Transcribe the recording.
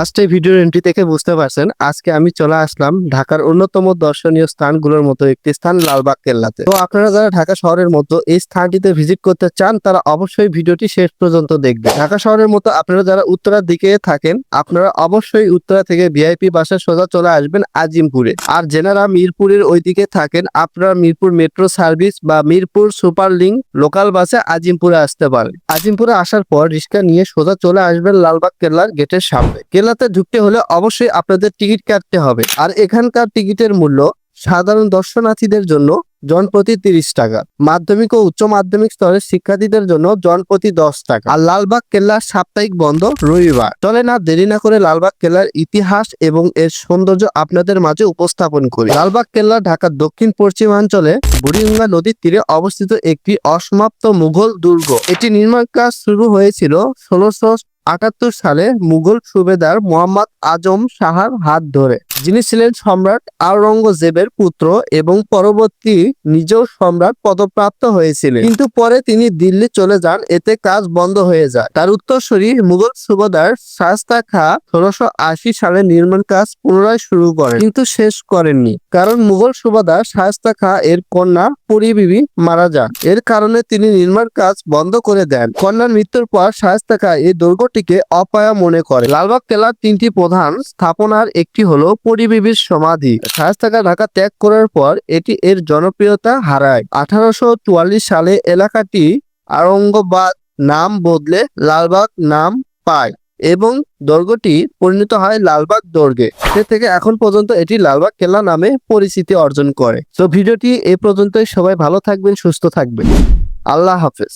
ফার্স্টে ভিডিওর এন্ট্রি থেকে বুঝতে পারছেন আজকে আমি চলে আসলাম ঢাকার অন্যতম দর্শনীয় স্থানগুলোর মতো একটি স্থান লালবাগ কেল্লাতে। তো আপনারা যারা ঢাকা শহরের মতো এই স্থানটিতে ভিজিট করতে চান তারা অবশ্যই ভিডিওটি শেষ পর্যন্ত দেখবেন। ঢাকা শহরের মতো আপনারা যারা উত্তরার দিকে থাকেন আপনারা অবশ্যই উত্তরা থেকে ভিআইপি বাসে সোজা চলে আসবেন আজিমপুরে। আর যেনারা মিরপুরের ওই দিকে থাকেন আপনারা মিরপুর মেট্রো সার্ভিস বা মিরপুর সুপার লিংক লোকাল বাসে আজিমপুরে আসতে পারেন। আজিমপুরে আসার পর রিক্সা নিয়ে সোজা চলে আসবেন লালবাগ কেল্লার গেটের সামনে। কেল্লাতে ঢুকতে হলে অবশ্যই আপনাদের টিকিট কাটতে হবে। আর এখানকার টিকিটের মূল্য সাধারণ দর্শনার্থীদের জন্য জনপ্রতি 30 টাকা, মাধ্যমিক ও উচ্চ মাধ্যমিক স্তরের শিক্ষার্থীদের জন্য জনপ্রতি 10 টাকা। আর লালবাগ কেল্লার সাপ্তাহিক বন্ধ রবিবার। চলে না দেরি না করে লালবাগ কেল্লার ইতিহাস এবং এর সৌন্দর্য আপনাদের মাঝে উপস্থাপন করি। লালবাগ কেল্লা ঢাকার দক্ষিণ পশ্চিমাঞ্চলে বুড়িগঙ্গা নদীর তীরে অবস্থিত একটি অসমাপ্ত মুঘল দুর্গ। এটি নির্মাণ কাজ শুরু হয়েছিল 1678 সালে মুঘল সুবেদার মোহাম্মদ আজম শাহর হাত ধরে, যিনি ছিলেন সম্রাট আওরঙ্গজেবের পুত্র এবং পরবর্তী নিজেও সম্রাট পদপ্রাপ্ত হয়েছিলেন। কিন্তু পরে তিনি দিল্লি চলে যান, এতে কাজ বন্ধ হয়ে যায়। তার উত্তরসূরি মুঘল সুবেদার শায়েস্তা খাঁ 1680 সালে নির্মাণ কাজ পুনরায় শুরু করেন, কিন্তু শেষ করেননি, কারণ মুঘল সুবেদার শায়েস্তা খাঁ এর কন্যা পরী বিবি মারা যান। এর কারণে তিনি নির্মাণ কাজ বন্ধ করে দেন। কন্যার মৃত্যুর পর শায়েস্তা খাঁ এই দুর্গটিকে অপায়া মনে করে। লালবাগ কেল্লার 3টি প্রধান স্থাপনার একটি হলো পরী বিবির সমাধি। শায়েস্তা খাঁ ঢাকা ত্যাগ করার পর এটি এর জনপ্রিয়তা হারায়। 1844 সালে এলাকাটি আওরঙ্গাবাদ নাম বদলে লালবাগ নাম পায় এবং দুর্গটি পরিণত হয় লালবাগ দুর্গে। সে থেকে এখন পর্যন্ত এটি লালবাগ কেল্লা নামে পরিচিতি অর্জন করে। তো ভিডিওটি এই পর্যন্তই। সবাই ভালো থাকবেন, সুস্থ থাকবেন। আল্লাহ হাফেজ।